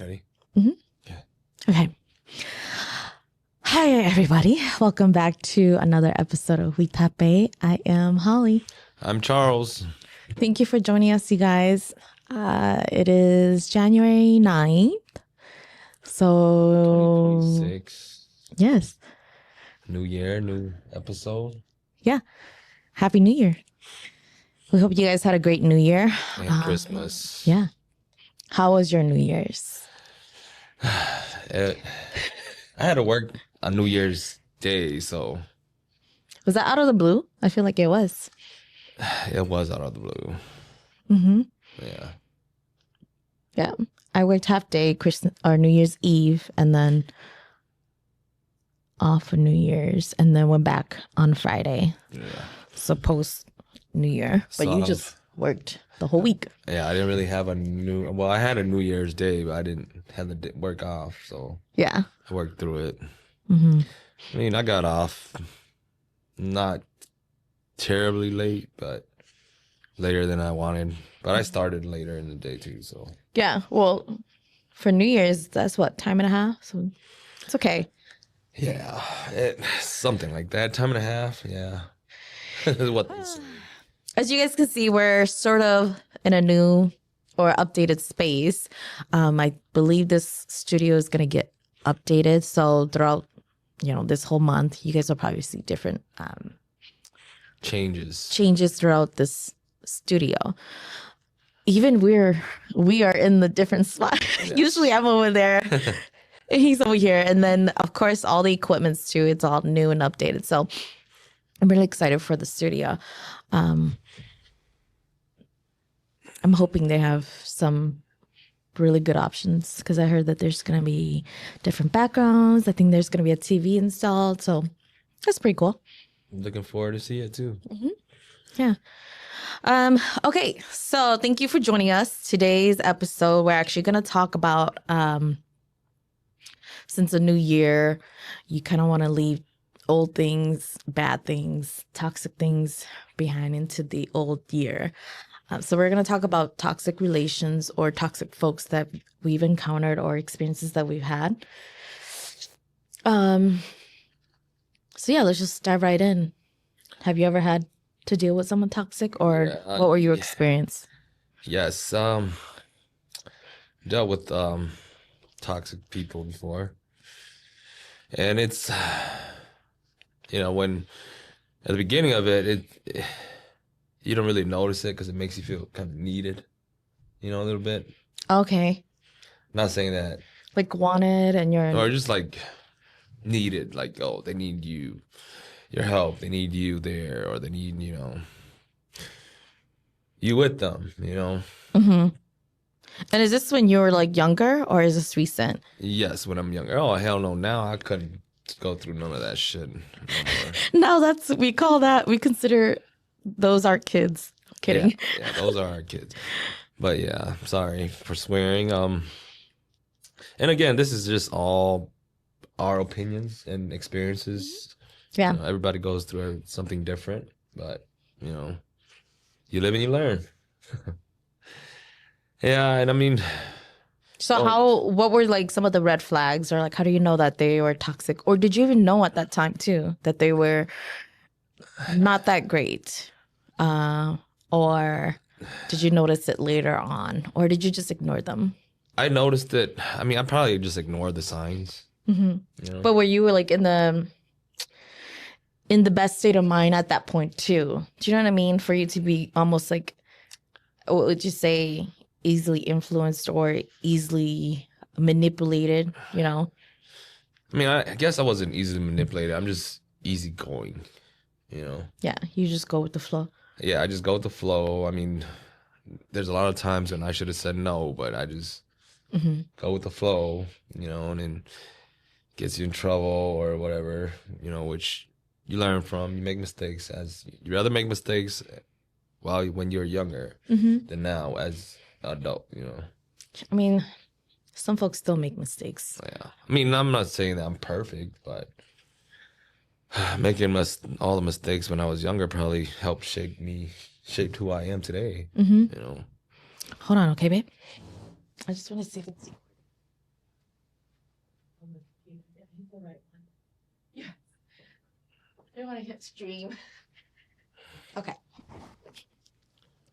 Ready? Mm-hmm. Yeah. Okay. Hi, everybody. Welcome back to another episode of We Tham Pem. I am Holly. I'm Charles. Thank you for joining us, you guys. It is January 9th. So, 2026. yes. New year, new episode. Yeah. Happy New Year. We hope you guys had a great New Year. And Christmas. Yeah. How was your New Year's? I had to work on New Year's Day, so Was that out of the blue? I feel like it was. it was out of the blue. Mm-hmm. Yeah. Yeah. I worked half day Christmas or New Year's Eve and then off for New Year's and then went back on Friday. Yeah. So post New Year. But So you just worked the whole week. Yeah, I didn't really have I had a New Year's Day, but I didn't have the work off, so Yeah. I worked through it. Mm-hmm. I mean, I got off not terribly late, but later than I wanted. But I started later in the day too, so. Yeah. Well, for New Year's, that's what, time and a half? So it's okay. Yeah, something like that. Time and a half, yeah. What they say. As you guys can see, we're sort of in a new or updated space. I believe this studio is going to get updated. So throughout, this whole month, you guys will probably see different changes throughout this studio. Even we are in the different spot. Yes. Usually I'm over there. He's over here. And then, of course, all the equipment's too. It's all new and updated. So I'm really excited for the studio. I'm hoping they have some really good options because I heard that there's going to be different backgrounds. I think there's going to be a TV installed. So that's pretty cool. Looking forward to see it too. Mm-hmm. Yeah. Okay. So thank you for joining us. Today's episode, we're actually going to talk about, since a new year, you kind of want to leave old things, bad things, toxic things behind into the old year. So we're going to talk about toxic relations or toxic folks that we've encountered or experiences that we've had. So yeah, let's just dive right in. Have you ever had to deal with someone toxic, or what were your experience? Yes, dealt with toxic people before, and it's when at the beginning of it you don't really notice it because it makes you feel kind of needed, a little bit. Okay. Not saying that. Like wanted and you're... Or just like needed, like, oh, they need your help. They need you there, or they need, you with them, Mm-hmm. And is this when you were like younger or is this recent? Yes, when I'm younger. Oh, hell no. Now I couldn't go through none of that shit no more. No, we consider those our kids. I'm kidding. Yeah, those are our kids. But yeah, sorry for swearing. And again, this is just all our opinions and experiences. Yeah. Everybody goes through something different, but you live and you learn. Yeah, and I mean, so what were like some of the red flags, or like how do you know that they were toxic, or did you even know at that time too that they were not that great, or did you notice it later on, or did you just ignore them? I noticed it. I mean, I probably just ignored the signs. Mm-hmm. But were you like in the best state of mind at that point too? Do you know what I mean? For you to be almost like, what would you say, easily influenced or easily manipulated, I mean, I guess I wasn't easily manipulated. I'm just easygoing, Yeah, you just go with the flow. Yeah, I just go with the flow. I mean, there's a lot of times when I should have said no, but I just go with the flow, and then gets you in trouble or whatever, which you learn from. You make mistakes. You rather make mistakes when you're younger than now as an adult, I mean, some folks still make mistakes. Yeah. I mean, I'm not saying that I'm perfect, but making all the mistakes when I was younger probably helped shaped who I am today. Hold on, okay, babe? I just want to see if it's... Yeah. I don't want to hit stream. Okay.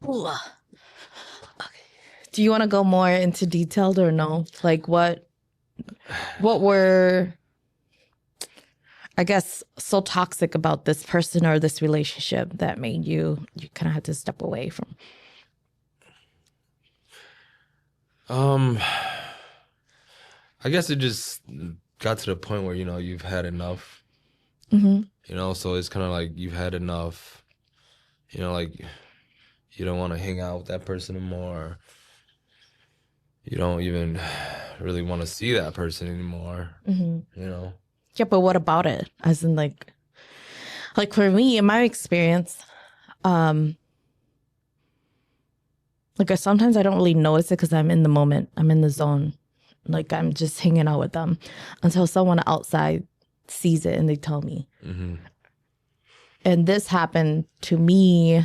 Ooh. Okay. Do you want to go more into detailed or no? Like what were, I guess, so toxic about this person or this relationship that made you kind of had to step away from? I guess it just got to the point where, you know, you've had enough. Mm-hmm. You know, so it's kind of like you've had enough. You know, like you don't want to hang out with that person anymore. You don't even really want to see that person anymore. You know. Yeah, but what about it? As in, like for me, in my experience, like sometimes I don't really notice it because I'm in the moment. I'm in the zone. Like I'm just hanging out with them until someone outside sees it and they tell me. And this happened to me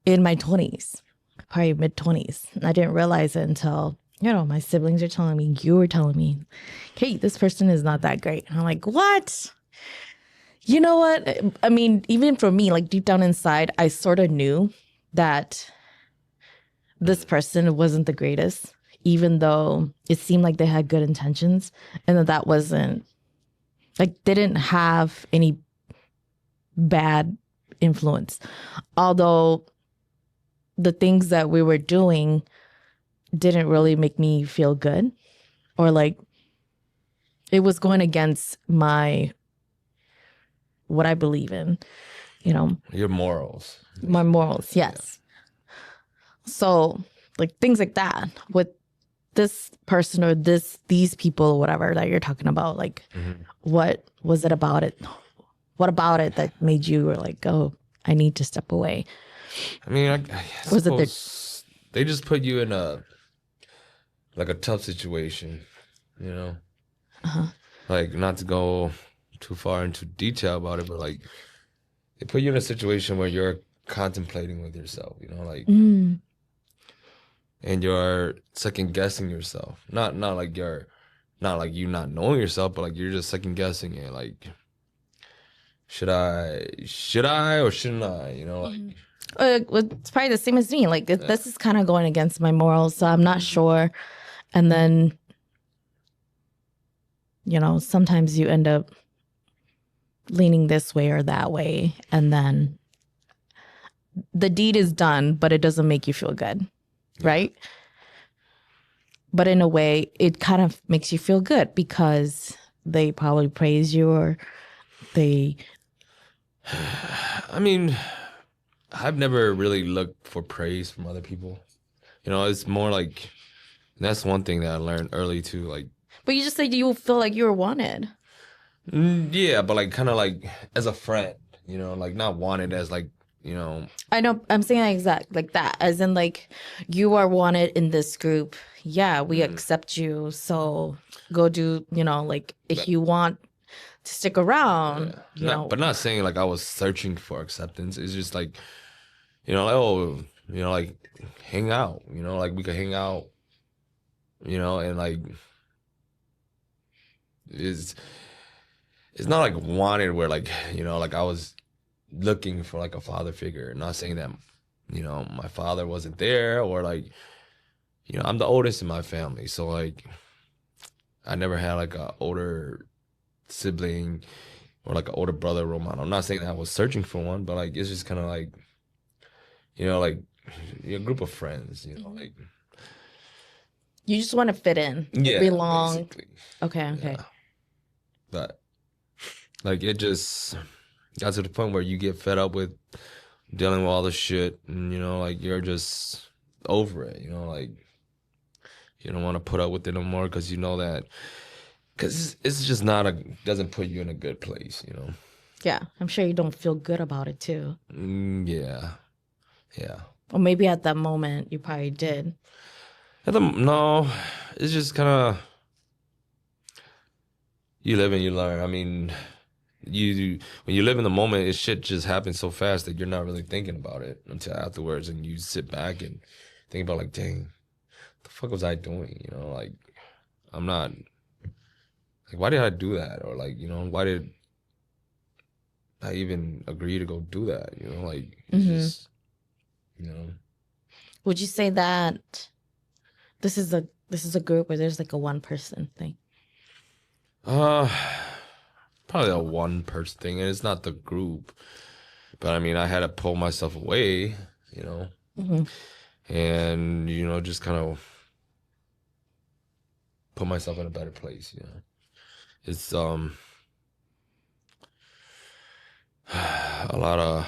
in my 20s, probably mid 20s. I didn't realize it until, you know, my siblings are telling me, you were telling me, Kate, this person is not that great. And I'm like, what? You know what? I mean, even for me, like deep down inside, I sort of knew that this person wasn't the greatest, even though it seemed like they had good intentions, and that wasn't, like, they didn't have any bad influence. Although the things that we were doing didn't really make me feel good, or like it was going against what I believe in, you know. Your morals. My morals, yes. So, like things like that with this person or these people or whatever that you're talking about, like what was it about it? What about it that made you were like, oh, I need to step away? I mean, I Was it suppose they just put you in a tough situation, you know? Like, not to go too far into detail about it, but like they put you in a situation where you're contemplating with yourself, you know, like and you're second guessing yourself. Not like you not knowing yourself, but like you're just second guessing it. Like, should I or shouldn't I? You know, like it's probably the same as me. Like this is kind of going against my morals, so I'm not sure. And then, you know, sometimes you end up leaning this way or that way, and then the deed is done, but it doesn't make you feel good, right? But in a way, it kind of makes you feel good because they probably praise you or they... I mean, I've never really looked for praise from other people. You know, it's more like, that's one thing that I learned early too. Like, but you just said you feel like you were wanted. Yeah, but like kind of like as a friend, you know, like not wanted as like, you know. I know, I'm saying exact like that, as in like you are wanted in this group. Yeah, we accept you. So go do, you know, like if you want to stick around, you know. But not saying like I was searching for acceptance. It's just like, you know, like, oh, you know, like hang out, you know, like we could hang out, you know, and like it's not like wanted where like, you know, like I was looking for like a father figure. Not saying that, you know, my father wasn't there or like, you know, I'm the oldest in my family. So like I never had like a older sibling or like an older brother role model. I'm not saying that I was searching for one, but like it's just kind of like, you know, like a group of friends, you know, like you just want to fit in, belong. Basically. Okay. Yeah. But like it just got to the point where you get fed up with dealing with all the shit, and you know, like you're just over it. You know, like you don't want to put up with it no more because you know that because it's just doesn't put you in a good place. You know. Yeah, I'm sure you don't feel good about it too. Yeah. Or maybe at that moment you probably did. No, it's just kind of you live and you learn. I mean, when you live in the moment, shit just happens so fast that you're not really thinking about it until afterwards, and you sit back and think about like, dang, what the fuck was I doing? You know, like I'm not like, why did I do that? Or like, you know, why did I even agree to go do that? You know, like, it's just, you know. Would you say that this is a group where there's like a one person thing? Probably a one person thing, and it's not the group. But I mean, I had to pull myself away, you know, and you know, just kind of put myself in a better place. You know, it's a lot of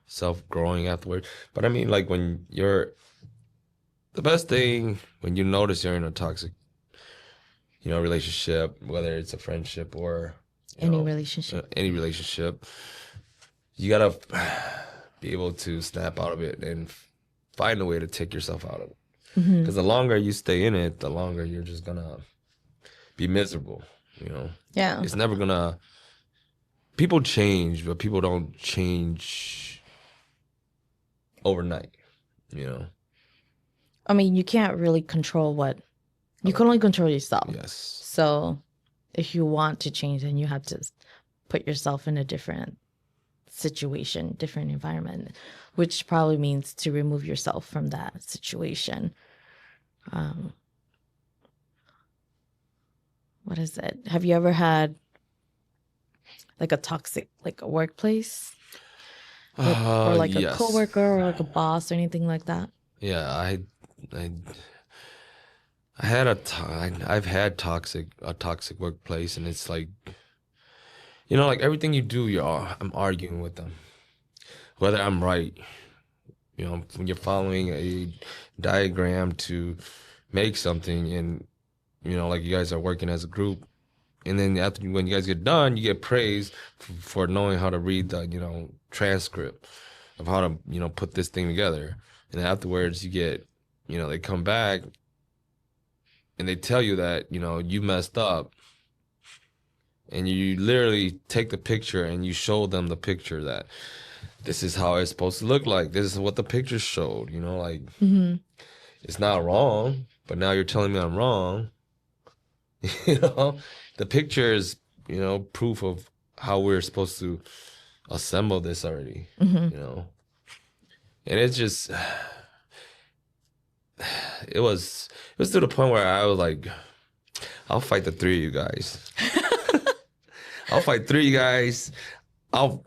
self growing afterward. But I mean, like when you're the best thing when you notice you're in a toxic, you know, relationship, whether it's a friendship or Any relationship. any relationship, you gotta be able to snap out of it and find a way to take yourself out of it. Because the longer you stay in it, the longer you're just gonna be miserable. You know, Yeah. it's never gonna. People change, but people don't change overnight. You know. I mean, you can't really control you can only control yourself. Yes. So if you want to change, then you have to put yourself in a different situation, different environment, which probably means to remove yourself from that situation. What is it? Have you ever had like a toxic, like a workplace? Or like Yes. a coworker or like a boss or anything like that? Yeah, I had I've had a toxic workplace, and it's like, you know, like everything you do, I'm arguing with them, whether I'm right. You know, when you're following a diagram to make something, and you know, like you guys are working as a group, and then when you guys get done, you get praised for knowing how to read the, you know, transcript of how to, you know, put this thing together, and then afterwards you get, you know, they come back and they tell you that, you know, you messed up, and you literally take the picture and you show them the picture that this is how it's supposed to look like. This is what the picture showed, you know, like it's not wrong, but now you're telling me I'm wrong. You know, the picture is, you know, proof of how we're supposed to assemble this already, you know, and it's just, it was to the point where I was like, I'll fight the three of you guys. I'll fight three of you guys. I'll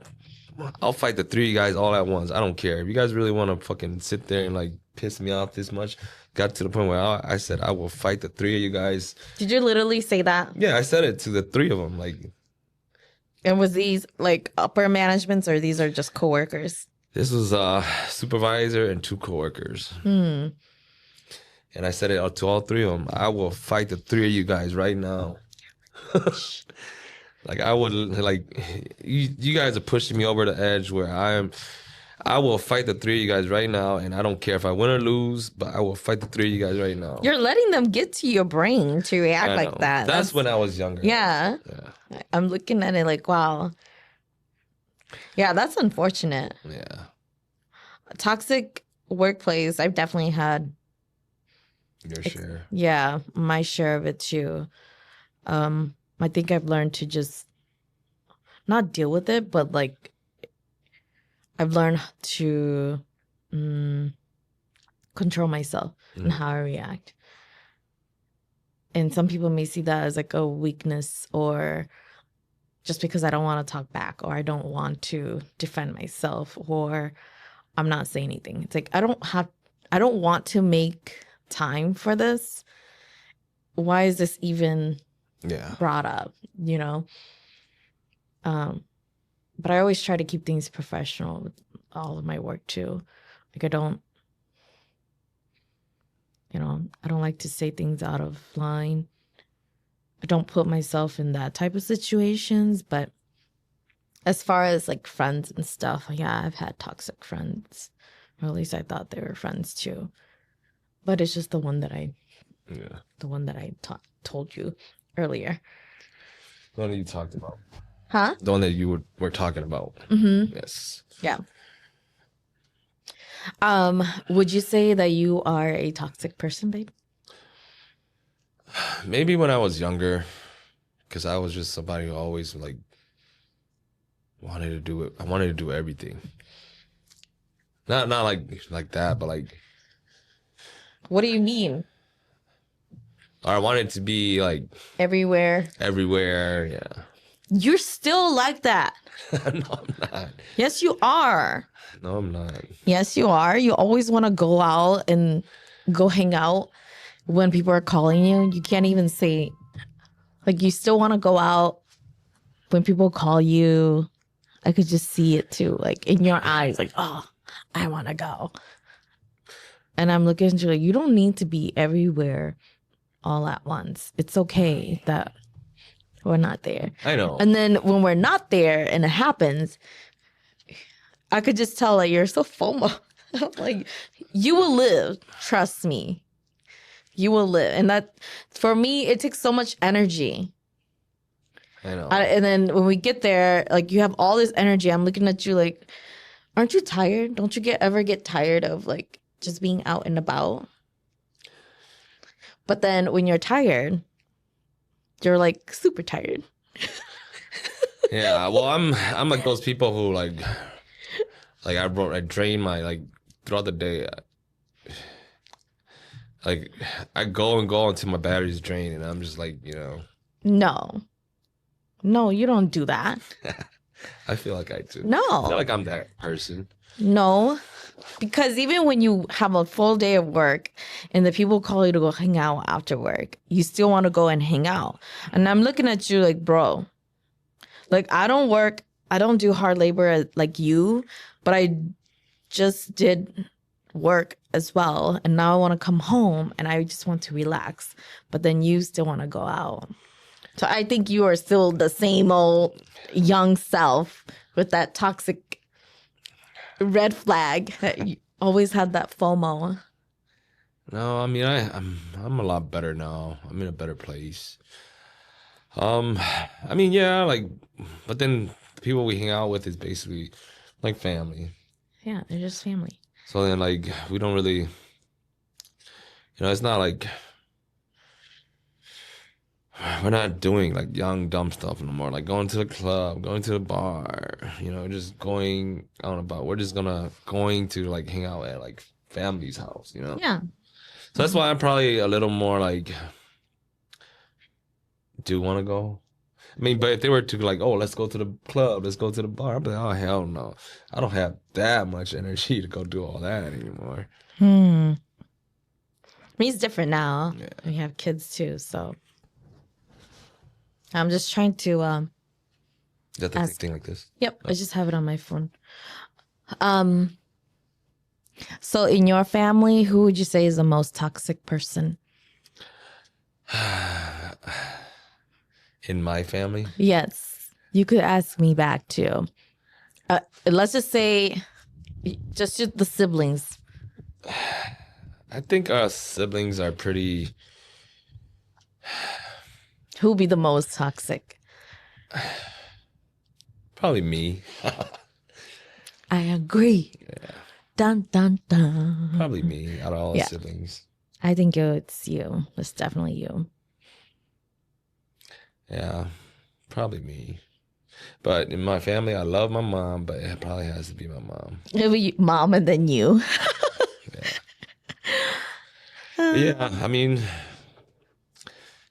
fight the three of you guys all at once. I don't care. If you guys really want to fucking sit there and like piss me off this much, got to the point where I said I will fight the three of you guys. Did you literally say that? Yeah, I said it to the three of them. Like, and was these like upper managements or these are just coworkers? This was a supervisor and two coworkers. And I said it to all three of them. I will fight the three of you guys right now. Like I would, like you guys are pushing me over the edge where I will fight the three of you guys right now, and I don't care if I win or lose, but I will fight the three of you guys right now. You're letting them get to your brain to react like that. That's when I was younger. Yeah. I'm looking at it like, wow. Yeah, that's unfortunate. Yeah. A toxic workplace, I've definitely had. Your share. Yeah, my share of it too. I think I've learned to just not deal with it, but like I've learned to control myself and how I react. And some people may see that as like a weakness, or just because I don't want to talk back, or I don't want to defend myself, or I'm not saying anything. It's like I don't want to make time for this. Why is this even brought up, you know? But I always try to keep things professional with all of my work too. Like I don't like to say things out of line. I don't put myself in that type of situations, but as far as like friends and stuff, yeah, I've had toxic friends. Or at least I thought they were friends too. But it's just the one that I told you earlier. The one that you talked about. Huh? The one that you were talking about. Mm-hmm. Yes. Yeah. Would you say that you are a toxic person, babe? Maybe when I was younger, because I was just somebody who always like wanted to do it. I wanted to do everything. Not like that, but like. What do you mean? Or I wanted to be like Everywhere. everywhere. Yeah. You're still like that. No, I'm not. Yes, you are. No, I'm not. Yes, you are. You always want to go out and go hang out when people are calling you. You can't even say, like, you still want to go out when people call you. I could just see it too, like in your eyes, like, oh, I want to go. And I'm looking at you like, you don't need to be everywhere all at once. It's okay that we're not there. I know. And then when we're not there and it happens, I could just tell like you're so FOMO. Like you will live. Trust me. You will live. And that for me, it takes so much energy. I know. And then when we get there, like you have all this energy. I'm looking at you like, aren't you tired? Don't you ever get tired of like just being out and about? But then when you're tired, you're like super tired. Yeah. Well, I'm like those people who like I drain my like throughout the day. Like I go and go until my battery's drained, and I'm just like, No, you don't do that. I feel like I do. No. I feel like I'm that person. No, because even when you have a full day of work and the people call you to go hang out after work, you still want to go and hang out. And I'm looking at you like, bro, like I don't work, I don't do hard labor like you, but I just did work as well. And now I want to come home and I just want to relax. But then you still want to go out. So I think you are still the same old young self with that toxic red flag that you always had that FOMO. No, I mean I'm a lot better now. I'm in a better place. I mean, yeah, like, but then the people we hang out with is basically like family. Yeah, they're just family. So then, like, we don't really, it's not like we're not doing like young dumb stuff no more. Like going to the club, going to the bar, just going out and about. We're just going to like hang out at like family's house, Yeah. So that's why I'm probably a little more like do want to go. I mean, but if they were to like, oh, let's go to the club, let's go to the bar, I'd be like, oh hell no, I don't have that much energy to go do all that anymore. I mean, it's different now. Yeah. We have kids too, so I'm just trying to. Is that the thing like this? Yep, I just have it on my phone. So in your family, who would you say is the most toxic person? In my family? Yes, you could ask me back too. Let's just say, just the siblings. I think our siblings are pretty. Who would be the most toxic? Probably me. I agree. Yeah. Dun dun dun. Probably me out of all the siblings. I think it's you. It's definitely you. Yeah, probably me. But in my family, I love my mom, but it probably has to be my mom. It'll be mom and then you. Yeah, I mean,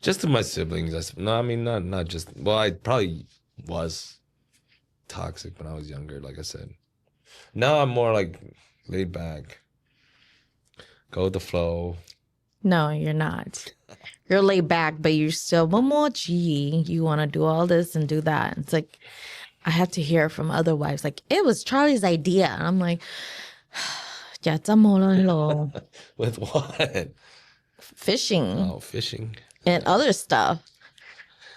just to my siblings. No, I mean, not just. Well, I probably was toxic when I was younger, like I said. Now I'm more like laid back, go with the flow. No, you're not. You're laid back, but you're still momochi. You want to do all this and do that. It's like, I have to hear from other wives, like, it was Charlie's idea. And I'm like, With what? Fishing. Oh, fishing. And other stuff.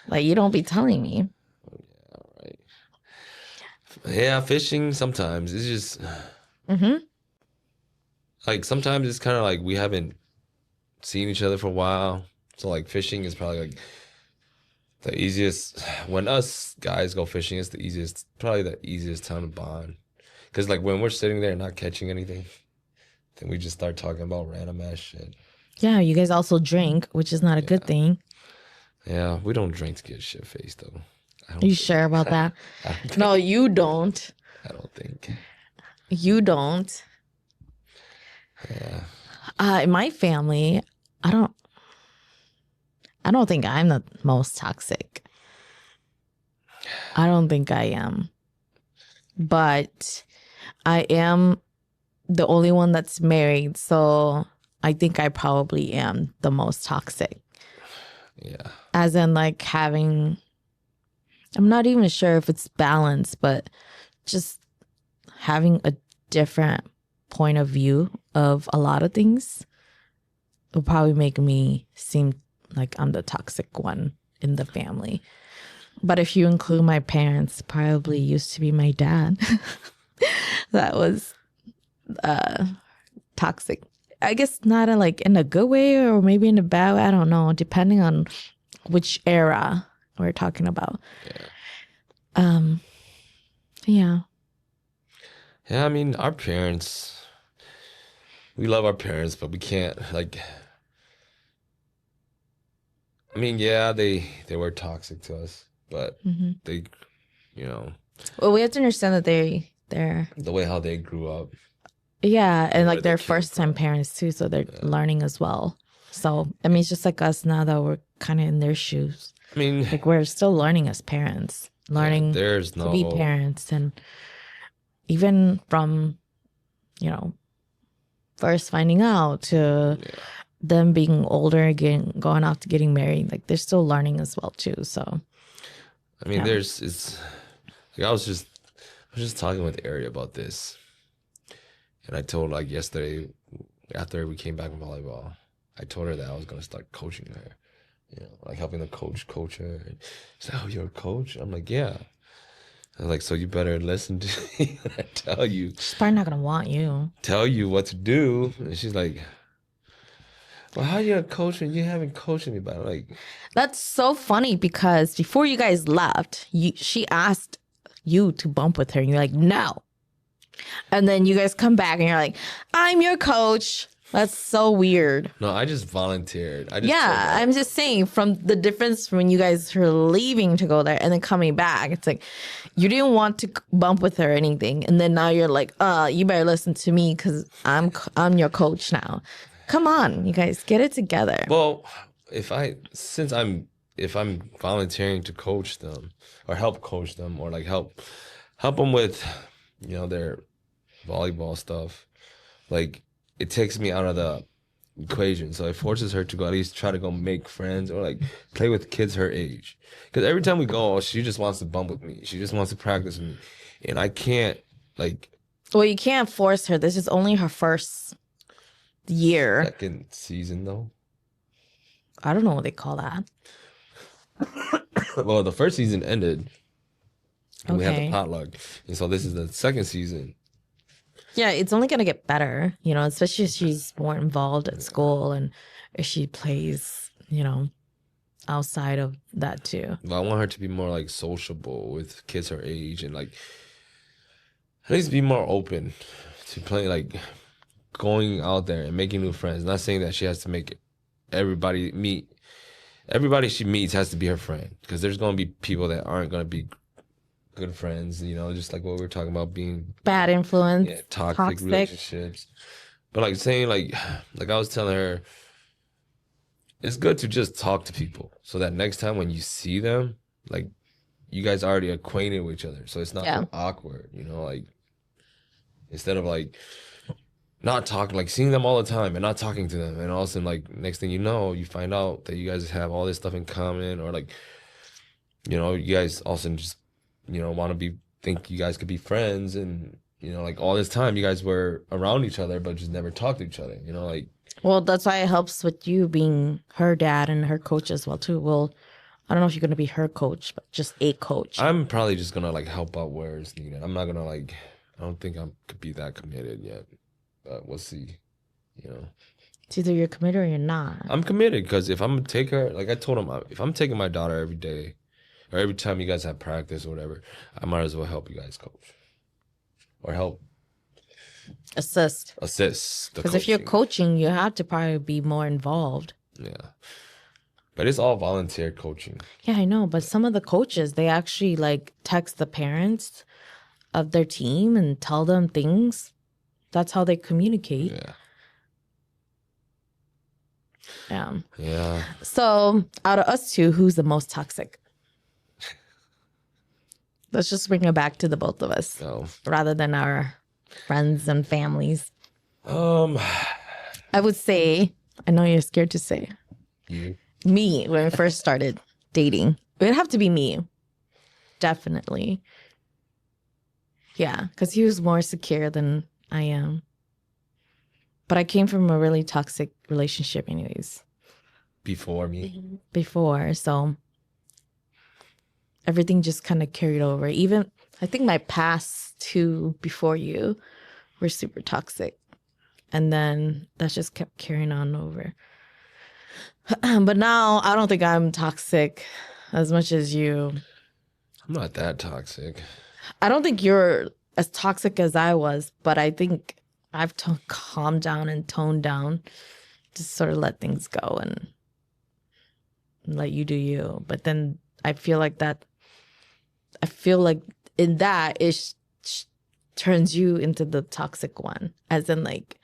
Like, you don't be telling me. Yeah, right. Yeah, fishing sometimes. It's just... Like, sometimes it's kind of like we haven't seen each other for a while. So, like, fishing is probably, like, the easiest... When us guys go fishing, it's probably the easiest time to bond. Because, like, when we're sitting there not catching anything, then we just start talking about random ass shit. Yeah, you guys also drink, which is not a good thing. Yeah, we don't drink to get shit faced though. Are you sure about that? No, you don't. I don't think. You don't. Yeah. In my family, I don't. I don't think I'm the most toxic. I don't think I am. But I am the only one that's married, so I think I probably am the most toxic. Yeah. As in, like, having, I'm not even sure if it's balance, but just having a different point of view of a lot of things will probably make me seem like I'm the toxic one in the family. But if you include my parents, probably used to be my dad. That was toxic. I guess not in a good way or maybe in a bad way. I don't know, depending on which era we're talking about. Yeah. Yeah. Yeah, I mean, our parents, we love our parents, but we can't like. I mean, yeah, they were toxic to us, but they, you know, Well, we have to understand that they're the way how they grew up. yeah, and where like they they're came first time from. parents too, so they're learning as well. So I mean, it's just like us now that we're kind of in their shoes. I mean, Like we're still learning as parents, learning there's to be no. parents, and even from first finding out to Yeah. them being older again, going off to getting married, like they're still learning as well too. So I mean, yeah. it's like I was just talking with Ari about this, and I told like yesterday after we came back from volleyball, I told her that I was gonna start coaching her, like helping the coach her. And she's like, "Oh, you're a coach?" I'm like, "Yeah." I was like, "So you better listen to me when I She's probably not gonna want you. tell you what to do." And she's like, "Well, how you a coach when you haven't coached anybody?" Like, That's so funny because before you guys left, she asked you to bump with her, and you're like, no. And then you guys come back, and you're like, I'm your coach. That's so weird. no, I just volunteered. I just Yeah, I'm just saying from the difference when you guys were leaving to go there and then coming back, it's like you didn't want to bump with her or anything, and then now you're like, you better listen to me because I'm your coach now. Come on, you guys, get it together. Well, if I'm volunteering to coach them or help coach them or like help them with their volleyball stuff, like it takes me out of the equation. So it forces her to go at least try to go make friends or like play with kids her age. Because every time we go, she just wants to bump with me. She just wants to practice with me, and I can't like Well, you can't force her. This is only her first year. second season though. I don't know what they call that. Well, the first season ended. And we had the Okay. potluck, and so this is the second season. Yeah, it's only gonna get better, especially if she's more involved at school and if she plays, outside of that too. But I want her to be more like sociable with kids her age and like at least be more open to playing, like going out there and making new friends. Not saying that she has to make everybody meet. Everybody she meets has to be her friend because there's going to be people that aren't going to be good friends, just like what we were talking about being Bad influence, toxic relationships. But like saying like I was telling her, it's good to just talk to people so that next time when you see them, like you guys are already acquainted with each other. So it's not so awkward, like instead of like not talking, like seeing them all the time and not talking to them. And all of a sudden, like next thing you know, you find out that you guys have all this stuff in common or like, you guys all of a sudden just, want to think you guys could be friends. And, like all this time you guys were around each other, but just never talked to each other, like. Well, that's why it helps with you being her dad and her coach as well too. Well, I don't know if you're gonna be her coach, but just a coach. I'm probably just gonna like help out where it's needed. I'm not gonna like. I don't think I could be that committed yet, but we'll see. It's either you're committed or you're not. I'm committed because if I'm gonna take her, like I told him, if I'm taking my daughter every day, or every time you guys have practice or whatever, I might as well help you guys coach, or help assist. Because if you're coaching, you have to probably be more involved. Yeah. But it's all volunteer coaching. Yeah, I know. But some of the coaches, they actually like text the parents of their team and tell them things. That's how they communicate. Yeah. Yeah. Yeah. So out of us two, who's the most toxic? Let's just bring it back to the both of us rather than our friends and families. I would say, I know you're scared to say. You. Me, when we first started dating. It'd have to be me. Definitely. Yeah, because he was more secure than I am. But I came from a really toxic relationship anyways. Before me? Before, so everything just kind of carried over. Even, I think my past two before you were super toxic. And then that just kept carrying on over. But now I don't think I'm toxic as much as you. I'm not that toxic. I don't think you're as toxic as I was, but I think I've calmed down and toned down, just sort of let things go and let you do you. But then I feel like in that it turns you into the toxic one, as in like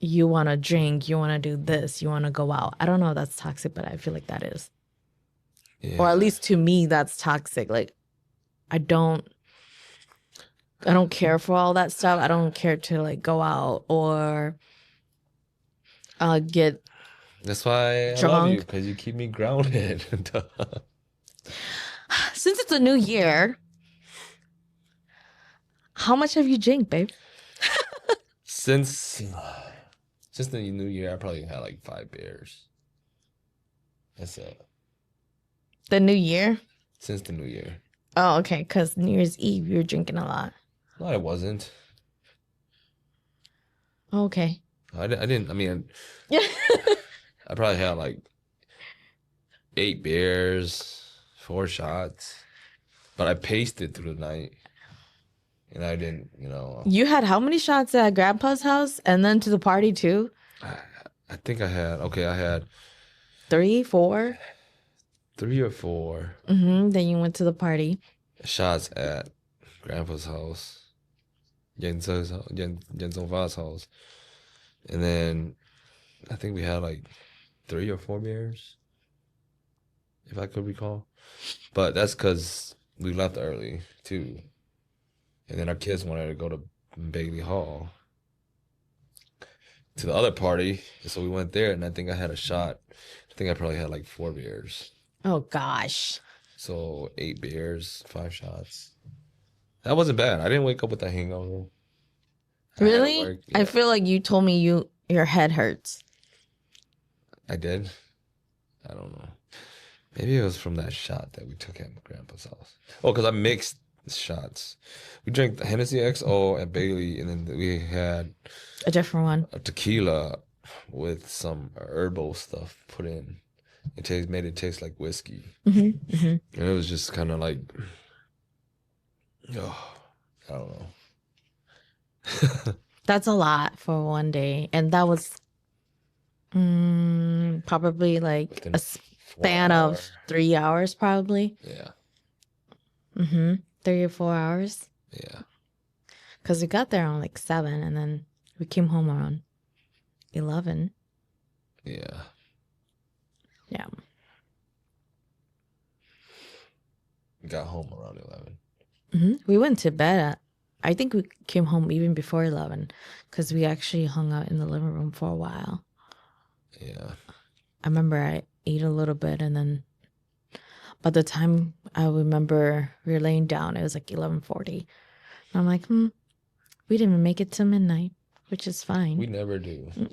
you want to drink, you want to do this, you want to go out. I don't know if that's toxic, but I feel like that is. Yeah. Or at least to me, that's toxic. Like, I don't care for all that stuff. I don't care to like go out or get That's why drunk. I love you, because you keep me grounded. Since it's a new year, how much have you drank, babe? Since the new year, I probably had like 5 beers. That's it. The new year? Since the new year. Oh, okay. Because New Year's Eve, you were drinking a lot. No, I wasn't. Okay. I didn't. I mean, I probably had like 8 beers, 4 shots, but I paced it through the night. And I didn't, You had how many shots at Grandpa's house and then to the party too? I think I had 3, 4? 3 or 4. Then you went to the party. Shots at Grandpa's house, Yen Fa's house. And then I think we had like 3 or 4 beers, if I could recall. But that's because we left early too. And then our kids wanted to go to Bailey Hall to the other party. So we went there, and I think I had a shot. I think I probably had like 4 beers. Oh, gosh. So 8 beers, 5 shots. That wasn't bad. I didn't wake up with a hangover. Really? Yeah. I feel like you told me your head hurts. I did? I don't know. Maybe it was from that shot that we took at my grandpa's house. Oh, because I mixed shots. We drank the Hennessy XO at Bailey, and then we had a different one, a tequila with some herbal stuff put in. It made it taste like whiskey, and it was just kind of like, oh, I don't know. That's a lot for one day, and that was probably like within a span of 3 hours, probably. Yeah. 3 or 4 hours. Yeah. Because we got there around like 7, and then we came home around 11. Yeah. Yeah. We got home around 11. We went to bed I think we came home even before 11, because we actually hung out in the living room for a while. Yeah. I remember I ate a little bit, and then by the time I remember we were laying down, it was like 11:40. And I'm like, we didn't even make it to midnight, which is fine. We never do. I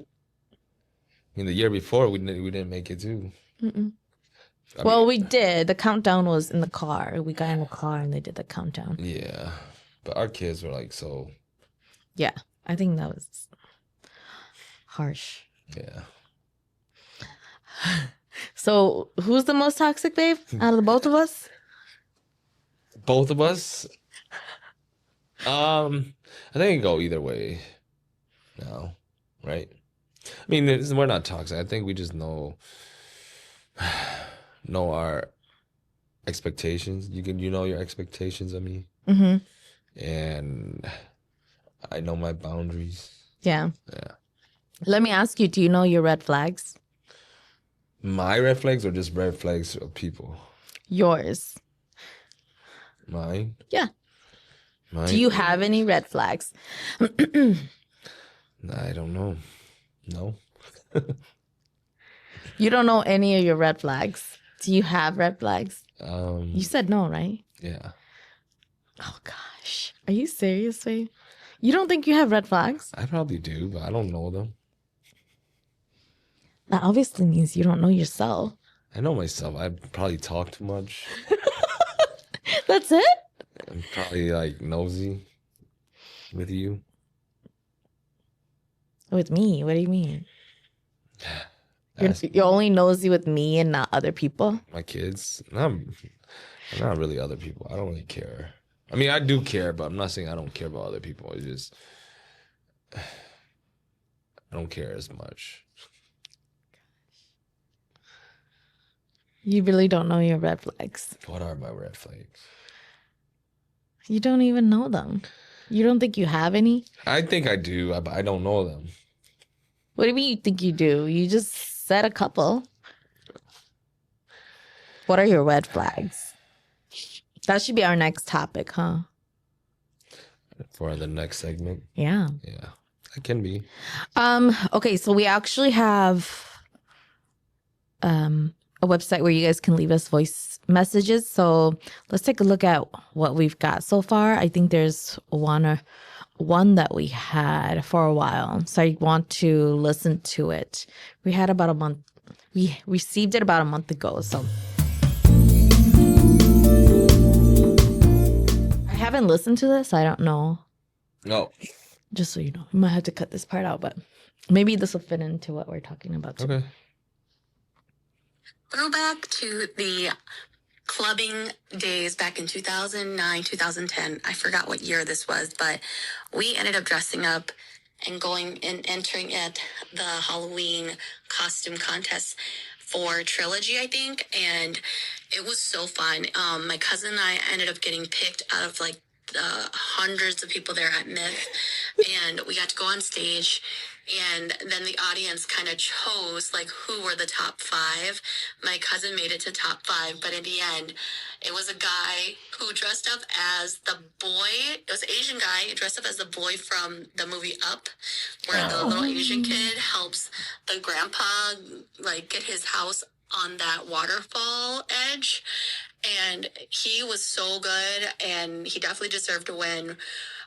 mean, the year before, we didn't make it too. Well, we did. The countdown was in the car. We got in the car and they did the countdown. Yeah. But our kids were like so. Yeah. I think that was harsh. Yeah. So who's the most toxic, babe, out of the both of us? Both of us? I think it can go either way now, right? I mean, we're not toxic. I think we just know know our expectations. You know your expectations of me, and I know my boundaries. Yeah. Yeah. Let me ask you, do you know your red flags? My red flags or just red flags of people? Yours. Mine? Yeah. Do Mine? you have any red flags? I don't know. No. You don't know any of your red flags. Do you have red flags? You said no, right? Yeah. Oh gosh. Are you serious, babe? You don't think you have red flags? I probably do, but I don't know them. That obviously means you don't know yourself. I know myself. I probably talk too much. That's it? I'm probably like nosy with you. With me? What do you mean? Ask You're only nosy with me and not other people? my kids. I'm not really other people. I don't really care. I mean, I do care, but I'm not saying I don't care about other people. It's just I don't care as much. You really don't know your red flags. What are my red flags? You don't even know them. You don't think you have any? I think I do, but I don't know them. What do you mean you think you do? You just said a couple. What are your red flags? That should be our next topic, huh? For the next segment. Yeah. Yeah. That can be. Okay, so we actually have a website where you guys can leave us voice messages. So let's take a look at what we've got so far. I think there's one that we had for a while. So I want to listen to it. We had about a month. We received it about a month ago. So I haven't listened to this. I don't know. No. Just so you know, I might have to cut this part out, but maybe this will fit into what we're talking about too. Okay. Throwback to the clubbing days back in 2009, 2010. I forgot what year this was, but we ended up dressing up and going and entering at the Halloween costume contest for Trilogy, I think. And it was so fun. My cousin and I ended up getting picked out of like the hundreds of people there at Myth, and we got to go on stage, and then the audience kind of chose like who were the top 5. My cousin made it to top 5, but in the end it was a guy who dressed up as the boy. It was an Asian guy dressed up as the boy from the movie Up, where the little Asian kid helps the grandpa like get his house on that waterfall edge. And he was so good, and he definitely deserved to win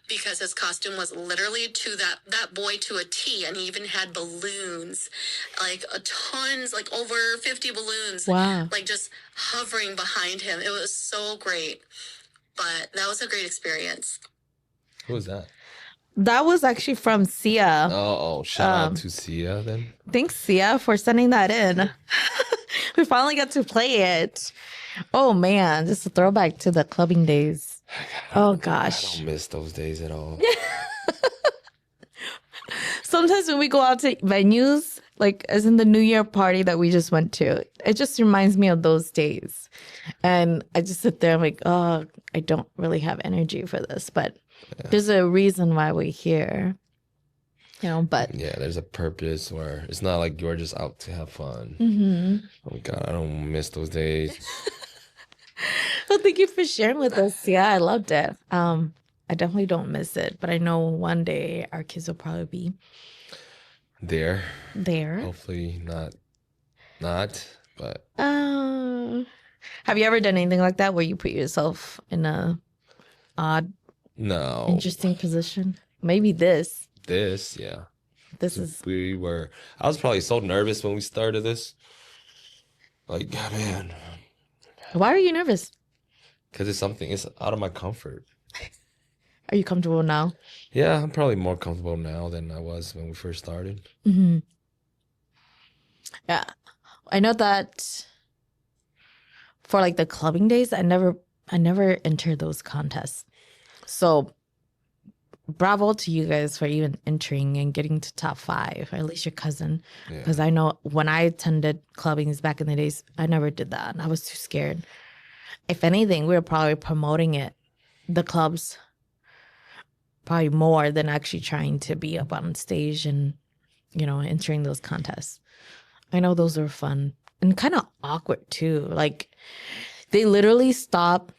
because his costume was literally to that boy to a T. And he even had balloons, like tons, like over 50 balloons. Wow. Like just hovering behind him. It was so great. But that was a great experience. Who was that? That was actually from Sia. Oh, shout out to Sia then. Thanks, Sia, for sending that in. We finally got to play it. Oh man, just a throwback to the clubbing days. Oh gosh. I don't miss those days at all. Sometimes when we go out to venues, like as in the New Year party that we just went to, it just reminds me of those days. And I just sit there, I'm like, oh, I don't really have energy for this. But there's a reason why we're here. You know, but yeah, there's a purpose where it's not like you're just out to have fun. Oh my God, I don't miss those days. Well, thank you for sharing with us. Yeah, I loved it. I definitely don't miss it, but I know one day our kids will probably be There. there. Hopefully not, but Have you ever done anything like that where you put yourself in a odd, no. interesting position? Maybe this. This, yeah. This is. I was probably so nervous when we started this. Like, man. Why are you nervous? Because it's out of my comfort. Are you comfortable now? Yeah, I'm probably more comfortable now than I was when we first started. Yeah. I know that for like the clubbing days, I never entered those contests. So bravo to you guys for even entering and getting to top 5, or at least your cousin. Because I know when I attended clubbings back in the days, I never did that. I was too scared. If anything, we were probably promoting it, the clubs, probably more than actually trying to be up on stage and, you know, entering those contests. I know those are fun and kind of awkward too. Like, they literally stop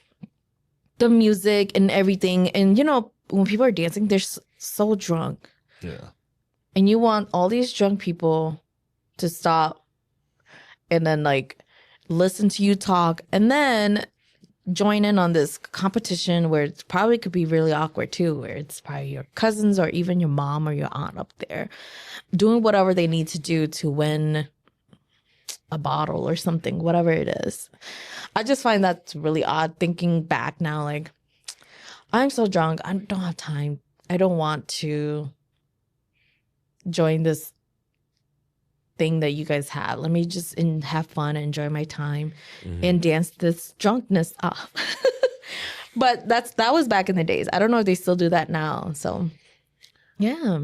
the music and everything. And, you know, when people are dancing, they're so drunk. Yeah. And you want all these drunk people to stop and then, like, listen to you talk and then join in on this competition where it probably could be really awkward too, where it's probably your cousins or even your mom or your aunt up there doing whatever they need to do to win a bottle or something, whatever it is. I just find that's really odd thinking back now. Like, I'm so drunk. I don't have time. I don't want to join this thing that you guys have. Let me just have fun, enjoy my time, and dance this drunkenness off. But that was back in the days. I don't know if they still do that now. So, yeah.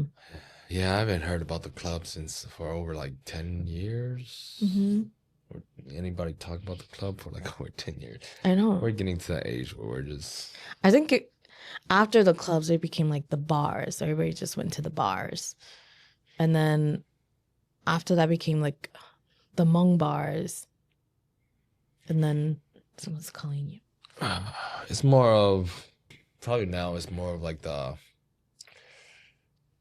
Yeah, I haven't heard about the club for over like 10 years. Or anybody talk about the club for like over 10 years. I know. We're getting to that age where we're just... I think after the clubs, it became like the bars. Everybody just went to the bars. And then after that became like the Hmong bars. And then someone's calling you. It's more of... Probably now it's more of like the...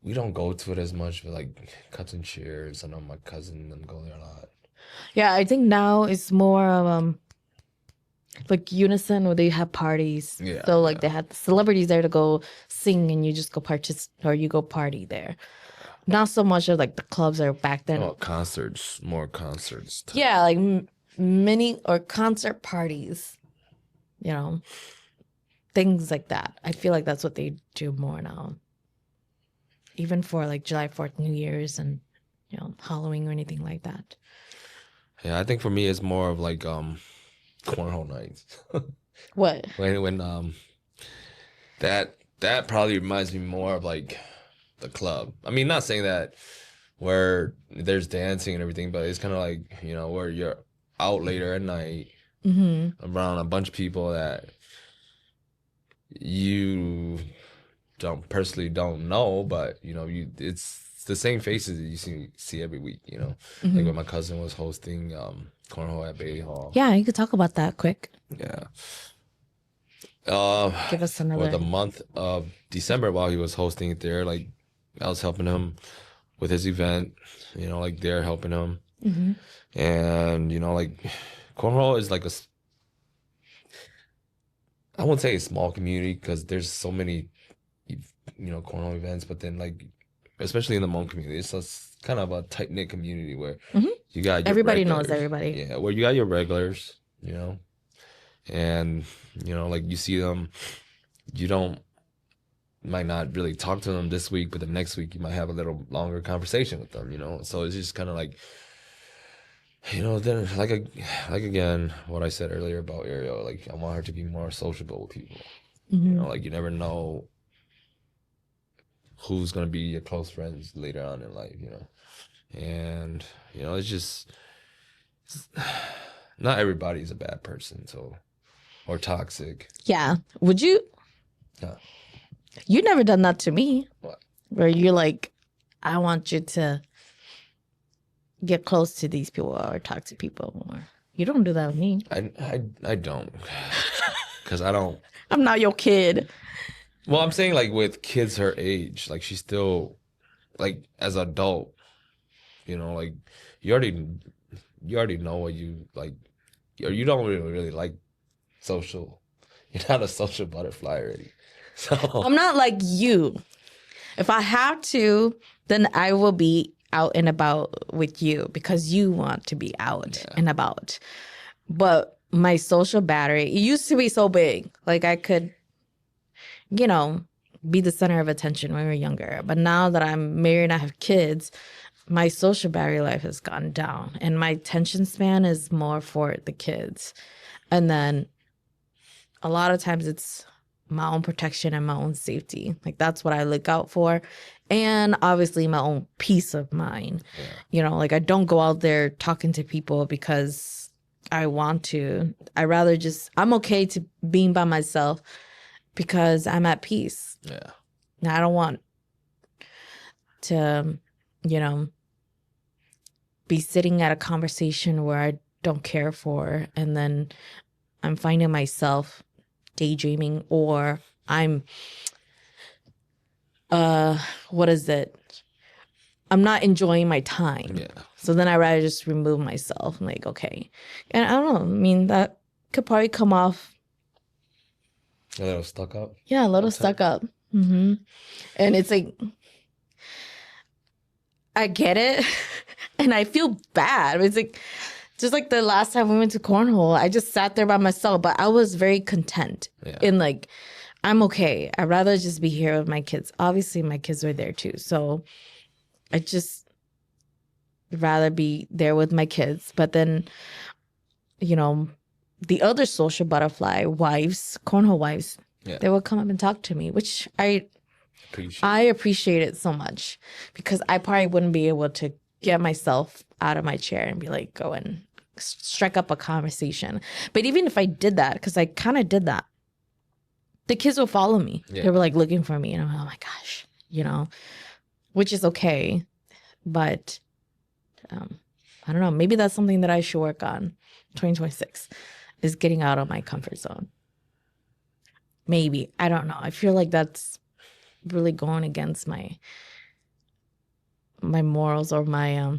We don't go to it as much, but like Cuts and Cheers. I know my cousin them go there a lot. Yeah, I think now it's more of like Unison, where they have parties. Yeah. So like they had the celebrities there to go sing, and you just go or you go party there. Not so much of like the clubs are back then. Oh, concerts, more concerts. Yeah, like mini or concert parties. You know, things like that. I feel like that's what they do more now. Even for like July 4th, New Year's, and, you know, Halloween or anything like that. Yeah, I think for me it's more of like cornhole nights. What? When that probably reminds me more of like the club. I mean, not saying that where there's dancing and everything, but it's kind of like, you know, where you're out later at night around a bunch of people that you personally don't know, but you know, it's the same faces that you see every week, you know. Like when my cousin was hosting cornhole at Bailey Hall. Yeah, you could talk about that quick. Yeah. Give us another. For the month of December while he was hosting it there, like I was helping him with his event, you know, like they're helping him. And, you know, like cornhole is like I won't say a small community because there's so many, you know, cornhole events, but then like, especially in the Hmong community, it's kind of a tight-knit community where you got your everybody regulars. knows everybody. Yeah, where you got your regulars, you know, and, you know, like you see them, might not really talk to them this week, but the next week you might have a little longer conversation with them, you know. So it's just kind of like, you know, then like again, what I said earlier about Ariel, like I want her to be more sociable with people. You know, like you never know who's gonna be your close friends later on in life, you know. And, you know, it's not everybody's a bad person, so, or toxic. Yeah. Would you? Yeah. You never done that to me. What? Where you're like, I want you to get close to these people or toxic people. Or you don't do that with me. I don't. Because I don't. I'm not your kid. Well, I'm saying like with kids her age, like she's still, like as an adult, you know, like you already know what you like, or you don't really like social. You're not a social butterfly already. So I'm not like you. If I have to, then I will be out and about with you because you want to be out and about. But my social battery, it used to be so big. Like I could, you know, be the center of attention when we were younger. But now that I'm married and I have kids, my social battery life has gone down. And my attention span is more for the kids. And then a lot of times it's my own protection and my own safety. Like that's what I look out for. And obviously my own peace of mind. Yeah. You know, like I don't go out there talking to people because I want to. I rather just, I'm okay to being by myself because I'm at peace. Yeah. Now I don't want to, you know, be sitting at a conversation where I don't care for, and then I'm finding myself daydreaming, or I'm what is it? I'm not enjoying my time. Yeah. So then I rather just remove myself. I'm like, okay. And I don't know. I mean, that could probably come off a little stuck up. Yeah, a little stuck up. Mm-hmm. And it's like, I get it. And I feel bad. It's like, just like the last time we went to cornhole, I just sat there by myself, but I was very content. Yeah. In like, I'm okay. I'd rather just be here with my kids. Obviously, my kids were there too. So I just rather be there with my kids. But then, you know, the other social butterfly wives, cornhole wives, yeah, they would come up and talk to me, which I appreciate it so much, because I probably wouldn't be able to get myself out of my chair and be like, go and strike up a conversation. But even if I did that, because I kind of did that, the kids will follow me. Yeah. They were like looking for me, and I'm like, oh my gosh, you know, which is okay. But I don't know, maybe that's something that I should work on 2026, is getting out of my comfort zone. Maybe. I don't know. I feel like that's really going against my morals, or my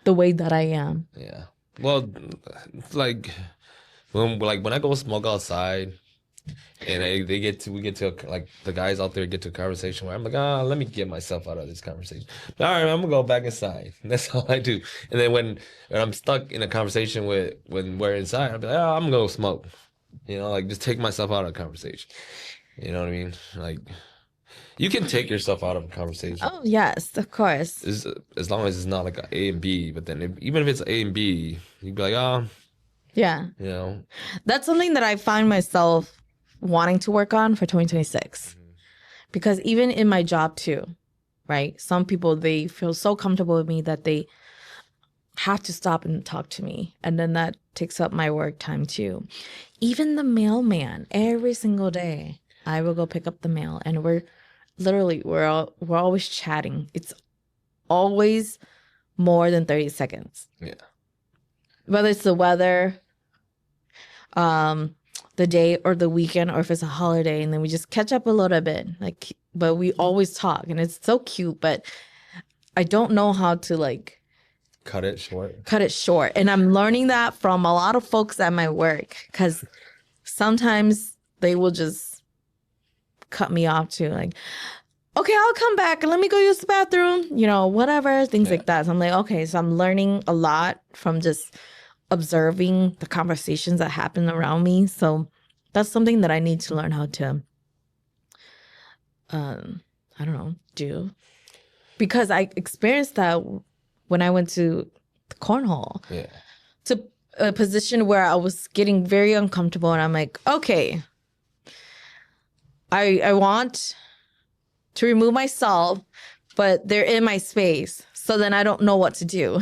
the way that I am. Yeah. Well, like when I go smoke outside, and we get to like the guys out there get to a conversation where I'm like, let me get myself out of this conversation. All right, I'm gonna go back inside. And that's all I do. And then when I'm stuck in a conversation when we're inside, I'll be like, I'm gonna go smoke. You know, like just take myself out of the conversation. You know what I mean? Like, you can take yourself out of a conversation. Oh yes, of course. As long as it's not like A and B. But then even if it's A and B, you'd be like, yeah. You know, that's something that I find myself wanting to work on for 2026. Mm-hmm. Because even in my job too, right? Some people, they feel so comfortable with me that they have to stop and talk to me. And then that takes up my work time too. Even the mailman, every single day, I will go pick up the mail, and we're always chatting. It's always more than 30 seconds. Yeah. Whether it's the weather, the day or the weekend, or if it's a holiday, and then we just catch up a little bit. Like, but we always talk, and it's so cute, but I don't know how to like cut it short. And I'm learning that from a lot of folks at my work, because sometimes they will just cut me off too. Like, okay, I'll come back and let me go use the bathroom, you know, whatever, things like that. So I'm like, okay, so I'm learning a lot from just observing the conversations that happen around me. So that's something that I need to learn how to, I don't know, do. Because I experienced that when I went to the cornhole. Yeah. To a position where I was getting very uncomfortable, and I'm like, okay, I want to remove myself, but they're in my space. So then I don't know what to do.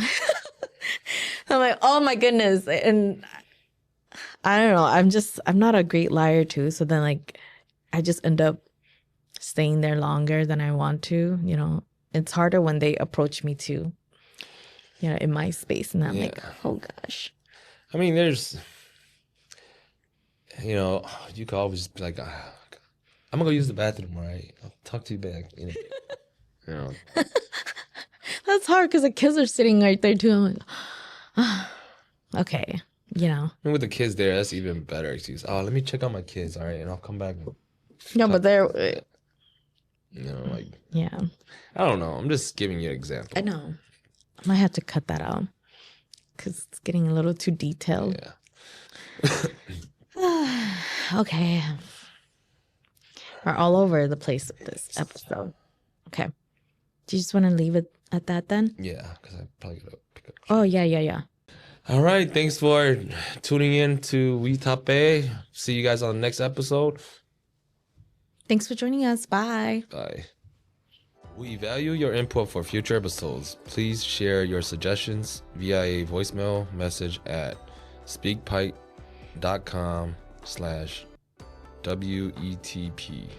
I'm like, oh my goodness. And I don't know. I'm not a great liar too. So then like, I just end up staying there longer than I want to. You know, it's harder when they approach me too, you know, in my space. And I'm like, oh gosh. I mean, there's, you know, you could always be like, I'm gonna go use the bathroom, right? I'll talk to you back. You know. That's hard because the kids are sitting right there too. I'm like, okay, you know. And with the kids there, that's even better excuse. Let me check on my kids, all right, and I'll come back. No, but they're, you know, like, yeah. I don't know. I'm just giving you an example. I know. I might have to cut that out because it's getting a little too detailed. Yeah. Okay. We're all over the place with this episode. Okay. Do you just want to leave it at that then? Yeah, because I probably got to pick up. Oh, yeah. All right. Thanks for tuning in to We Tham Pem. See you guys on the next episode. Thanks for joining us. Bye. Bye. We value your input for future episodes. Please share your suggestions via a voicemail message at speakpipe.com/WETP.